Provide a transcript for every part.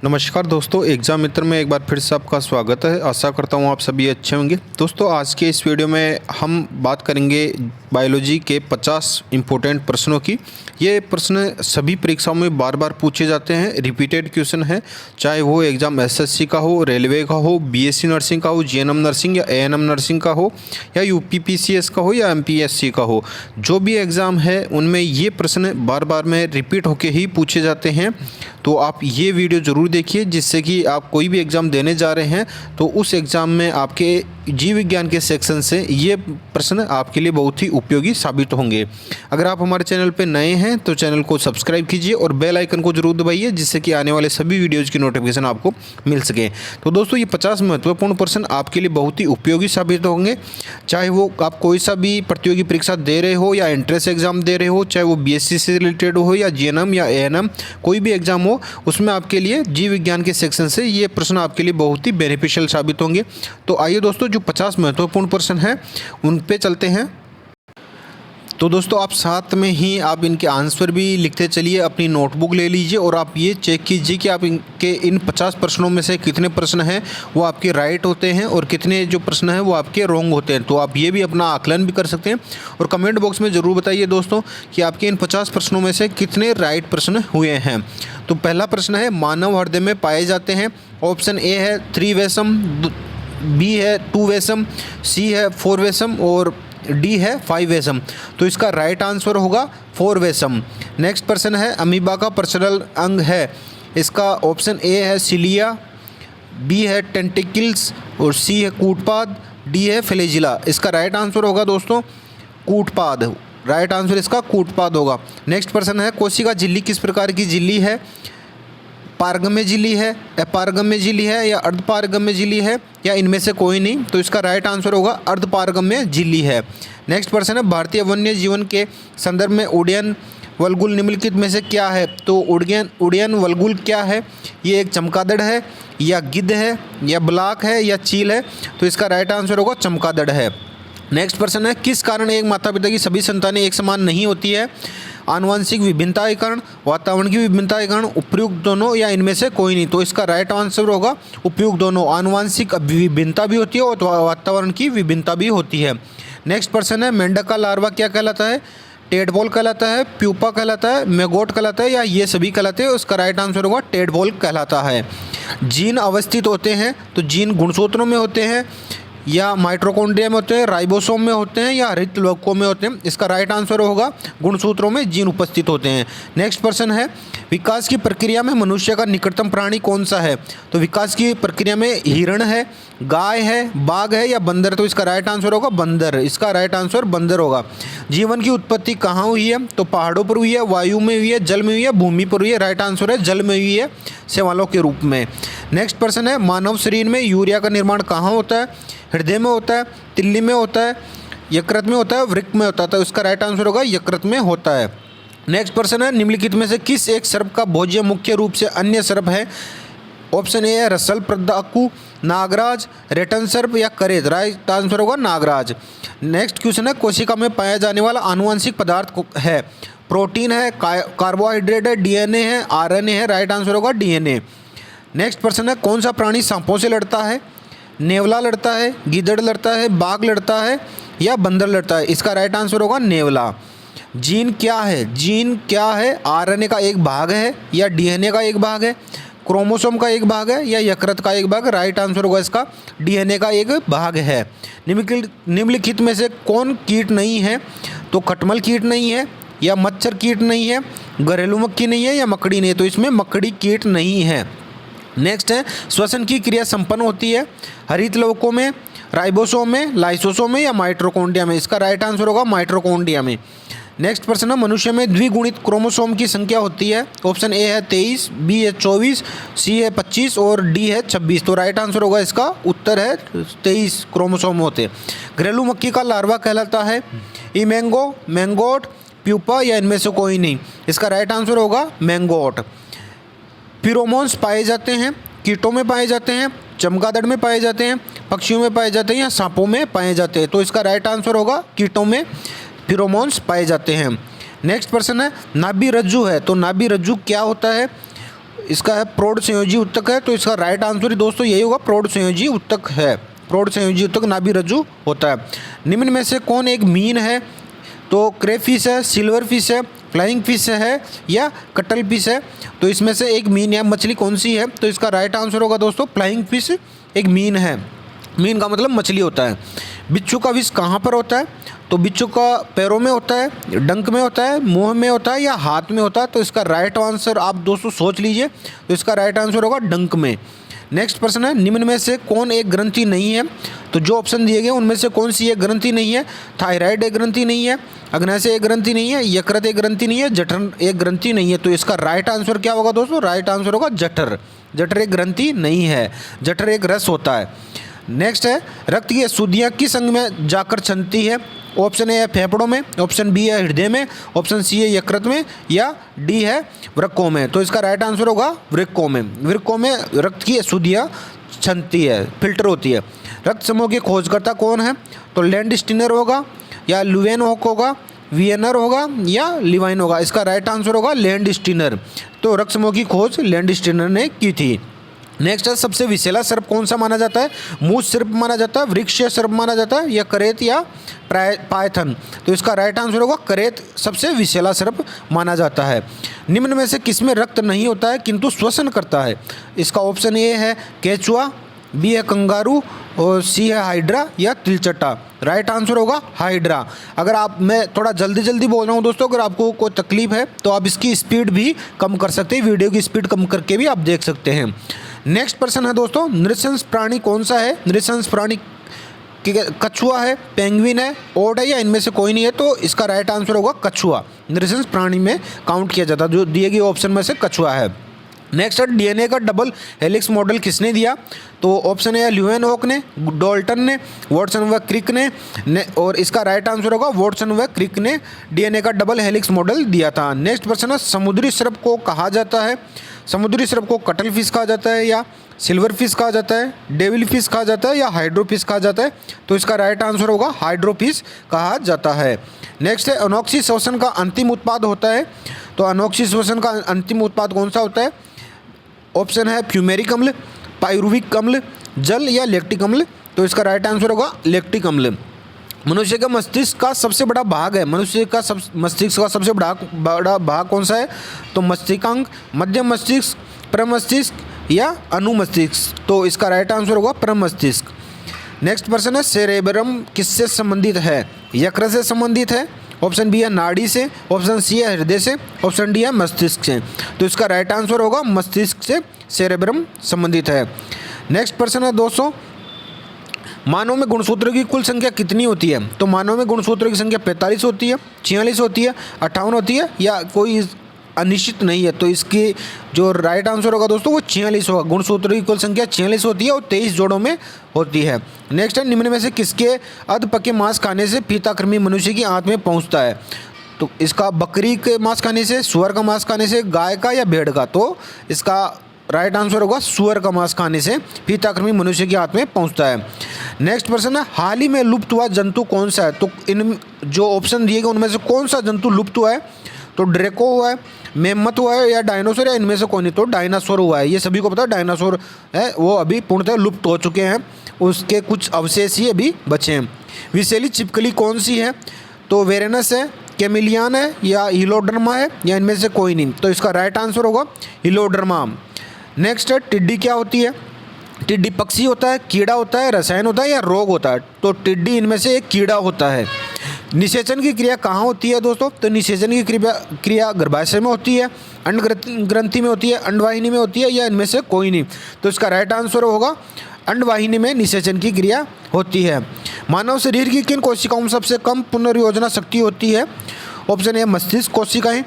नमस्कार दोस्तों, एग्ज़ाम मित्र में एक बार फिर से आपका स्वागत है। आशा करता हूँ आप सभी अच्छे होंगे। दोस्तों, आज के इस वीडियो में हम बात करेंगे बायोलॉजी के 50 इम्पोर्टेंट प्रश्नों की। ये प्रश्न सभी परीक्षाओं में बार बार पूछे जाते हैं, रिपीटेड क्वेश्चन है, चाहे वो एग्ज़ाम एसएससी का हो, रेलवे का हो, बीएससी नर्सिंग का हो, जीएनएम नर्सिंग या एएनएम नर्सिंग का हो, या यूपीपीसीएस का हो या एमपीएससी का हो। जो भी एग्ज़ाम है उनमें ये प्रश्न बार बार में रिपीट होके ही पूछे जाते हैं। तो आप ये वीडियो ज़रूर देखिए, जिससे कि आप कोई भी एग्ज़ाम देने जा रहे हैं तो उस एग्ज़ाम में आपके जीव विज्ञान के सेक्शन से ये प्रश्न आपके लिए बहुत ही उपयोगी साबित होंगे। अगर आप हमारे चैनल पर नए हैं तो चैनल को सब्सक्राइब कीजिए और बेल आइकन को जरूर दबाइए, जिससे कि आने वाले सभी वीडियोज़ की नोटिफिकेशन आपको मिल सके। तो दोस्तों, ये 50 महत्वपूर्ण प्रश्न आपके लिए बहुत ही उपयोगी साबित होंगे। चाहे वो आप कोई सा भी प्रतियोगी परीक्षा दे रहे हो या एंट्रेंस एग्ज़ाम दे रहे हो, चाहे वो बीएससी से रिलेटेड हो या जीएनएम या एएनएम, कोई भी एग्ज़ाम हो, उसमें आपके लिए जीव विज्ञान के सेक्शन से ये प्रश्न आपके लिए बहुत ही बेनिफिशियल साबित होंगे। तो आइए दोस्तों, जो 50 महत्वपूर्ण प्रश्न हैं उन पे चलते हैं। तो दोस्तों, आप साथ में ही आप इनके आंसर भी लिखते चलिए, अपनी नोटबुक ले लीजिए और आप ये चेक कीजिए कि आप इनके इन 50 प्रश्नों में से कितने प्रश्न हैं वो आपके राइट होते हैं और कितने जो प्रश्न हैं वो आपके रॉन्ग होते हैं। तो आप ये भी अपना आकलन भी कर सकते हैं और कमेंट बॉक्स में ज़रूर बताइए दोस्तों कि आपके इन 50 प्रश्नों में से कितने राइट प्रश्न हुए हैं। तो पहला प्रश्न है, मानव हृदय में पाए जाते हैं। ऑप्शन ए है 3 वैसम, बी है 2 वैसम, सी है 4 वैसम और डी है 5 वैसम। तो इसका राइट आंसर होगा 4 वैसम। नेक्स्ट प्रश्न है, अमीबा का प्रचलन अंग है। इसका ऑप्शन ए है सिलिया, बी है टेंटिकल्स और सी है कूटपाद, डी है फ्लैजिला। इसका राइट आंसर होगा दोस्तों कूटपाद। राइट आंसर इसका कूटपाद होगा। नेक्स्ट प्रश्न है, कोशिका झिल्ली किस प्रकार की झिल्ली है? पारगम्य झिल्ली है, अपारगम्य झिल्ली है या अर्धपारगम्य झिल्ली है या इनमें से कोई नहीं? तो इसका राइट आंसर होगा अर्धपारगम्य झिल्ली है। नेक्स्ट प्रश्न है, भारतीय वन्य जीवन के संदर्भ में उड्डयन वल्गुल निम्नलिखित में से क्या है? तो उड्डयन वल्गुल क्या है? ये एक चमगादड़ है या गिद्ध है या ब्लाक है या चील है? तो इसका राइट आंसर होगा चमगादड़ है। नेक्स्ट प्रश्न है, किस कारण एक माता पिता की सभी संतानें एक समान नहीं होती है? आनुवंशिक विभिन्नता के कारण, वातावरण की विभिन्नता के कारण, उपयुक्त दोनों या इनमें से कोई नहीं? तो इसका राइट आंसर होगा उपयुक्त दोनों। आनुवंशिक विभिन्नता भी होती है और वातावरण की विभिन्नता भी होती है। नेक्स्ट प्रश्न है, मेंढक का लार्वा क्या कहलाता है? टेडपोल कहलाता है, प्यूपा कहलाता है, मैगोट कहलाता है या ये सभी कहलाते हैं? उसका राइट आंसर होगा टेडपोल कहलाता है। जीन अवस्थित होते हैं, तो जीन गुणसूत्रों में होते हैं या माइटोकॉन्ड्रिया में होते हैं, राइबोसोम में होते हैं या हरितलवकों में होते हैं? इसका राइट आंसर होगा गुणसूत्रों में जीन उपस्थित होते हैं। नेक्स्ट प्रश्न है, विकास की प्रक्रिया में मनुष्य का निकटतम प्राणी कौन सा है? तो विकास की प्रक्रिया में हिरण है, गाय है, बाघ है या बंदर? तो इसका राइट आंसर होगा बंदर। इसका राइट आंसर बंदर होगा। जीवन की उत्पत्ति कहाँ हुई है? तो पहाड़ों पर हुई है, वायु में हुई है, जल में हुई है, भूमि पर हुई है? राइट आंसर है जल में हुई है, शैवालों के रूप में। नेक्स्ट प्रश्न है, मानव शरीर में यूरिया का निर्माण कहाँ होता है? हृदय में होता है, तिल्ली में होता है, यकृत में होता है, वृक्क में होता है? तो इसका राइट आंसर होगा यकृत में होता है। नेक्स्ट प्रश्न है, निम्नलिखित में से किस एक सर्प का भोज्य मुख्य रूप से अन्य सर्प है? ऑप्शन ए है रसल प्रदाकू, नागराज, रेटन सर्प या करेज? राइट आंसर होगा नागराज। नेक्स्ट क्वेश्चन है, कोशिका में पाया जाने वाला आनुवंशिक पदार्थ है? प्रोटीन है, कार्बोहाइड्रेट है, डीएनए है, आरएनए है? राइट आंसर होगा डीएनए। नेक्स्ट प्रश्न है, कौन सा प्राणी सांपों से लड़ता है? नेवला लड़ता है, गीदड़ लड़ता है, बाघ लड़ता है या बंदर लड़ता है? इसका राइट आंसर होगा नेवला। जीन क्या है? जीन क्या है? आरएनए का एक भाग है या डीएनए का एक भाग है? क्रोमोसोम का एक भाग है या यकृत का एक भाग? राइट आंसर होगा इसका डीएनए का एक भाग है। निम्नलिखित में से कौन कीट नहीं है? तो खटमल कीट नहीं है या मच्छर कीट नहीं है, घरेलू मक्खी नहीं है या मकड़ी नहीं है? तो इसमें मकड़ी कीट नहीं है। नेक्स्ट है, श्वसन की क्रिया संपन्न होती है हरितलवकों में, राइबोसोम में, लाइसोसोम में या माइटोकॉन्ड्रिया में? इसका राइट आंसर होगा माइटोकॉन्ड्रिया में। नेक्स्ट प्रश्न है, मनुष्य में द्विगुणित क्रोमोसोम की संख्या होती है? ऑप्शन ए है 23, बी है 24, सी है 25 और डी है 26। तो राइट आंसर होगा इसका उत्तर है 23 क्रोमोसोम होते हैं। घरेलू मक्खी का लार्वा कहलाता है इमेंगो, मैंगोट, प्यूपा या इनमें से कोई नहीं? इसका राइट आंसर होगा मैंगोट। फिरोमोन्स पाए जाते हैं कीटों में पाए जाते हैं, चमगादड़ में पाए जाते हैं, पक्षियों में पाए जाते हैं या सांपों में पाए जाते हैं? तो इसका राइट आंसर होगा कीटों में फिरोमोन्स पाए जाते हैं। नेक्स्ट प्रश्न है, नाभि रज्जु है, तो नाभि रज्जु क्या होता है? इसका है प्रौढ़ संयोजी ऊतक है, तो इसका राइट आंसर दोस्तों यही होगा, प्रौढ़ संयोजी ऊतक है। प्रौढ़ संयोजी ऊतक नाभि रज्जु होता है। निम्न में से कौन एक मीन है? तो क्रेफिश है, सिल्वर फिश है, फ्लाइंग फिश है या कटल फिश है। तो इसमें से एक मीन या मछली कौन सी है? तो इसका राइट आंसर होगा दोस्तों फ्लाइंग फिश एक मीन है। मीन का मतलब मछली होता है। बिच्छू का विष कहाँ पर होता है? तो बिच्छू का पैरों में होता है, डंक में होता है, मुंह में होता है या हाथ में होता है। तो इसका राइट आंसर आप दोस्तों सोच लीजिए, तो इसका राइट आंसर होगा डंक में। नेक्स्ट प्रश्न है, निम्न में से कौन एक ग्रंथि नहीं है? तो जो ऑप्शन दिए गए उनमें से कौन सी एक ग्रंथि नहीं है? थायराइड एक ग्रंथि नहीं है, अग्नाशय एक ग्रंथि नहीं है, यकृत एक ग्रंथि नहीं है, जठर एक ग्रंथि नहीं है। तो इसका राइट आंसर क्या होगा दोस्तों? राइट आंसर होगा जठर। जठर एक ग्रंथि नहीं है, जठर एक रस होता है। नेक्स्ट है, रक्त की अशुद्धियाँ किस अंग में जाकर छनती है? ऑप्शन ए है फेफड़ों में, ऑप्शन बी है हृदय में, ऑप्शन सी है यकृत में या डी है वृक्कों में। तो इसका राइट आंसर होगा वृक्कों में। वृक्कों में रक्त की अशुद्धियाँ छनती है, फिल्टर होती है। रक्त समूह के खोजकर्ता कौन है? तो लैंडस्टीनर होगा या लुवेनहॉक होगा, वियनर होगा या लिवाइन होगा। इसका राइट आंसर होगा लैंडस्टीनर। तो रक्त समूह की खोज लैंडस्टीनर ने की थी। नेक्स्ट है, सबसे विषैला सर्प कौन सा माना जाता है? मूस सर्प माना जाता है, वृक्ष सर्प माना जाता है या करेत या पायथन। तो इसका राइट आंसर होगा करेत सबसे विषैला सर्प माना जाता है। निम्न में से किसमें रक्त नहीं होता है किंतु श्वसन करता है? इसका ऑप्शन ए है केचुआ, बी है कंगारू और सी है हाइड्रा या तिलचट्टा। राइट आंसर होगा हाइड्रा। अगर आप, मैं थोड़ा जल्दी जल्दी बोल रहा हूँ दोस्तों, अगर आपको कोई तकलीफ है तो आप इसकी स्पीड भी कम कर सकते हैं, वीडियो की स्पीड कम करके भी आप देख सकते हैं। नेक्स्ट प्रश्न है दोस्तों, नृशंस प्राणी कौन सा है? नृशंस प्राणी कछुआ है, पेंगुइन है, ओट है या इनमें से कोई नहीं है। तो इसका राइट आंसर होगा कछुआ। नृशंस प्राणी में काउंट किया जाता है, जो दिए गए ऑप्शन में से कछुआ है। नेक्स्ट है, डीएनए का डबल हेलिक्स मॉडल किसने दिया? तो ऑप्शन ए है ल्यूवेनहॉक ने, डॉल्टन ने, वॉटसन व क्रिक ने और इसका राइट आंसर होगा वॉटसन व क्रिक ने डीएनए का डबल हेलिक्स मॉडल दिया था। नेक्स्ट प्रश्न है, समुद्री सर्प को कहा जाता है? समुद्री सर्प को कटल फिश कहा जाता है या सिल्वर फिश कहा जाता है, डेविल फिश कहा जाता है या हाइड्रो फिश कहा जाता है? तो इसका राइट आंसर होगा हाइड्रो फिश कहा जाता है। नेक्स्ट है, अनोक्सी श्वसन का अंतिम उत्पाद होता है। तो अनोक्सी श्वसन का अंतिम उत्पाद कौन सा होता है? ऑप्शन है फ्यूमेरिक अम्ल, पाइरुविक अम्ल, जल या लैक्टिक अम्ल। तो इसका राइट आंसर होगा लैक्टिक अम्ल। मनुष्य का मस्तिष्क का सबसे बड़ा भाग है, मनुष्य का मस्तिष्क का सबसे बड़ा भाग कौन सा है? तो मस्तिष्कांग, मध्य मस्तिष्क, प्रमस्तिष्क या अनुमस्तिष्क। तो इसका राइट आंसर होगा प्रमस्तिष्क। नेक्स्ट प्रश्न है, सेरेब्रम किससे संबंधित है? यकृत से संबंधित है, ऑप्शन बी है नाड़ी से, ऑप्शन सी है हृदय से, ऑप्शन डी है मस्तिष्क से। तो इसका राइट आंसर होगा मस्तिष्क से सेरेब्रम संबंधित है। नेक्स्ट प्रश्न है दोस्तों, मानव में गुणसूत्रों की कुल संख्या कितनी होती है? तो मानव में गुणसूत्रों की संख्या 45 होती है, 46 होती है, 58 होती है या कोई अनिश्चित नहीं है। तो इसकी जो राइट आंसर होगा दोस्तों वो 46 होगा। गुणसूत्रों की कुल संख्या 46 होती है और 23 जोड़ों में होती है। नेक्स्ट है, निम्न में से किसके अध पके मांस खाने से फीताकृमि मनुष्य की आंत में पहुंचता है? तो इसका बकरी के मांस खाने से, सुअर का मांस खाने से, गाय का या भेड़ का? तो इसका राइट आंसर होगा सुअर का मांस खाने से फीताकृमि मनुष्य की आंत में पहुंचता है। नेक्स्ट प्रश्न है, हाल ही में लुप्त हुआ जंतु कौन सा है? तो इन जो ऑप्शन दिए गए उनमें से कौन सा जंतु लुप्त हुआ है? तो ड्रेको हुआ है, मेमथ हुआ है या डायनासोर या इनमें से कोई नहीं। तो डायनासोर हुआ है, ये सभी को पता है डायनासोर है, वो अभी पूर्णतः लुप्त हो चुके हैं, उसके कुछ अवशेष ही अभी बचे हैं। विषैली छिपकली कौन सी है? तो वेरेनस है, कैमिलियन है या हिलोडर्मा है या इनमें से कोई नहीं। तो इसका राइट आंसर होगा हिलोडर्मा। नेक्स्ट है, टिड्डी क्या होती है? टिड्डी पक्षी होता है, कीड़ा होता है, रसायन होता है या रोग होता है? तो टिड्डी इनमें से एक कीड़ा होता है। निषेचन की क्रिया कहाँ होती है दोस्तों? तो निषेचन की क्रिया गर्भाशय में होती है, अंड ग्रंथि में होती है, अंडवाहिनी में होती है या इनमें से कोई नहीं। तो इसका राइट आंसर होगा अंडवाहिनी में निषेचन की क्रिया होती है। मानव शरीर की किन कोशिकाओं में सबसे कम पुनर्योजना शक्ति होती है? ऑप्शन ए मस्तिष्क कोशिकाएं,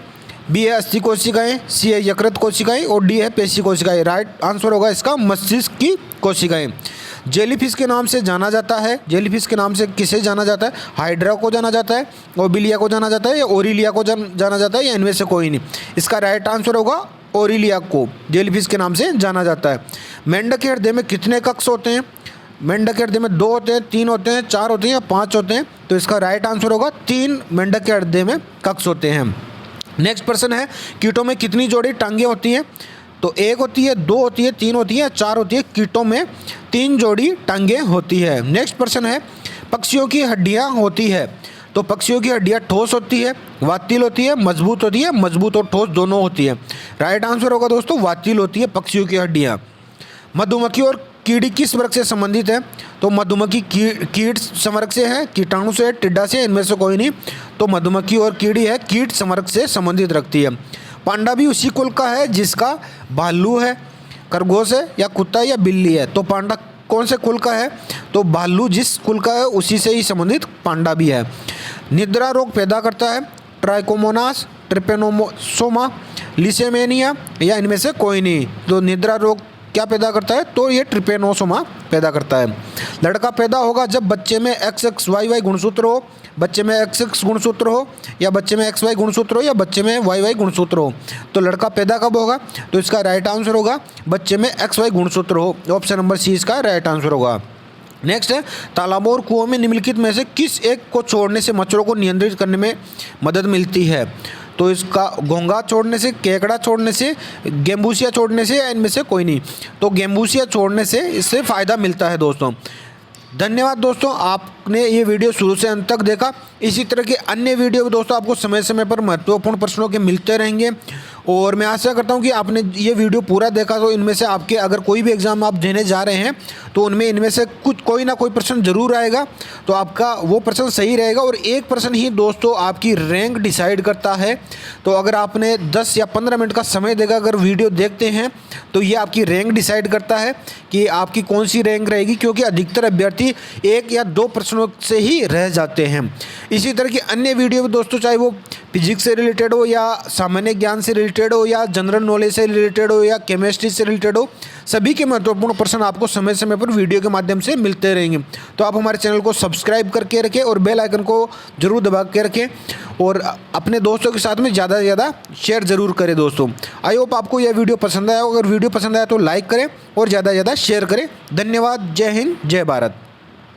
बी है अस्थि कोशिकाएं, सी है यकृत कोशिकाएं और डी है पेशी कोशिकाएं। राइट आंसर होगा इसका मस्तिष्क की कोशिकाएं। जेलीफिश के नाम से जाना जाता है, जेलीफिश के नाम से किसे जाना जाता है? हाइड्रा को जाना जाता है, ओबिलिया को जाना जाता है या ओरिलिया को जाना जाता है या इनमें से कोई नहीं। इसका राइट आंसर होगा ओरिलिया को जेलीफिश के नाम से जाना जाता है। मेंढक के हृदय में कितने कक्ष होते हैं? मेंढक के हृदय में 2 होते हैं, 3 होते हैं, 4 होते हैं या 5 होते हैं? तो इसका राइट आंसर होगा 3 मेंढक के हृदय में कक्ष होते हैं। नेक्स्ट प्रश्न है, कीटों में कितनी जोड़ी टांगें होती हैं? तो एक होती है, दो होती है, तीन होती है, चार होती है। कीटों में 3 जोड़ी टांगें होती है। नेक्स्ट प्रश्न है, पक्षियों की हड्डियाँ होती है। तो पक्षियों की हड्डियाँ ठोस होती है, वातिल होती है, मजबूत होती है। मजबूत और ठोस दोनों होती है। राइट आंसर होगा दोस्तों वातिल होती है पक्षियों की हड्डियाँ। मधुमक्खी और कीड़ी किस वर्ग से संबंधित है? तो मधुमक्खी कीट संवर्ग से है, कीटाणु से है, टिड्डा से, इनमें से कोई नहीं। तो मधुमक्खी और कीड़ी है कीट संवर्ग से संबंधित रखती है। पांडा भी उसी कुल का है जिसका भालू है, खरगोश है, या कुत्ता या बिल्ली है। तो पांडा कौन से कुल का है? तो भालू जिस कुल का है उसी से ही संबंधित पांडा भी है। निद्रा रोग पैदा करता है ट्राइकोमोनास, ट्रिपेनोसोमा, लिसेमेनिया, या इनमें से कोई नहीं। तो निद्रा रोग क्या पैदा करता है? तो ये ट्रिपेनोसोमा पैदा करता है। लड़का पैदा होगा जब बच्चे में XXYY गुणसूत्र हो, बच्चे में XX गुणसूत्र हो, या बच्चे में XY गुणसूत्र हो, या बच्चे में YY गुणसूत्र हो। तो लड़का पैदा कब होगा? तो इसका राइट आंसर होगा बच्चे में XY गुणसूत्र हो। ऑप्शन नंबर सी इसका राइट आंसर होगा। नेक्स्ट है, तालाबों और कुओं में निम्नलिखित में से किस एक को छोड़ने से मच्छरों को नियंत्रित करने में मदद मिलती है? तो इसका घोंघा छोड़ने से, केकड़ा छोड़ने से, गेम्बूसिया छोड़ने से, या इनमें से कोई नहीं। तो गेम्बूसिया छोड़ने से इससे फ़ायदा मिलता है दोस्तों। धन्यवाद दोस्तों, आपने ये वीडियो शुरू से अंत तक देखा। इसी तरह के अन्य वीडियो दोस्तों आपको समय समय पर महत्वपूर्ण प्रश्नों के मिलते रहेंगे। और मैं आशा करता हूँ कि आपने ये वीडियो पूरा देखा, तो इनमें से आपके अगर कोई भी एग्ज़ाम आप देने जा रहे हैं तो उनमें इनमें से कोई ना कोई प्रश्न जरूर आएगा। तो आपका वो प्रश्न सही रहेगा, और एक प्रश्न ही दोस्तों आपकी रैंक डिसाइड करता है। तो अगर आपने 10 या 15 मिनट का समय देकर अगर वीडियो देखते हैं तो ये आपकी रैंक डिसाइड करता है कि आपकी कौन सी रैंक रहेगी, क्योंकि अधिकतर अभ्यर्थी 1 या 2 प्रश्नों से ही रह जाते हैं। इसी तरह की अन्य वीडियो दोस्तों, चाहे वो फिजिक्स से रिलेटेड हो, या सामान्य ज्ञान से रिलेटेड हो, या जनरल नॉलेज से रिलेटेड हो, या केमिस्ट्री से रिलेटेड हो, सभी के महत्वपूर्ण प्रश्न आपको समय समय पर वीडियो के माध्यम से मिलते रहेंगे। तो आप हमारे चैनल को सब्सक्राइब करके रखें और बेल आइकन को जरूर दबा के रखें, और अपने दोस्तों के साथ में ज़्यादा से ज़्यादा शेयर ज़रूर करें दोस्तों। आई होप आपको यह वीडियो पसंद आया। अगर वीडियो पसंद आया तो लाइक करें और ज़्यादा से ज़्यादा शेयर करें। धन्यवाद। जय हिंद, जय भारत।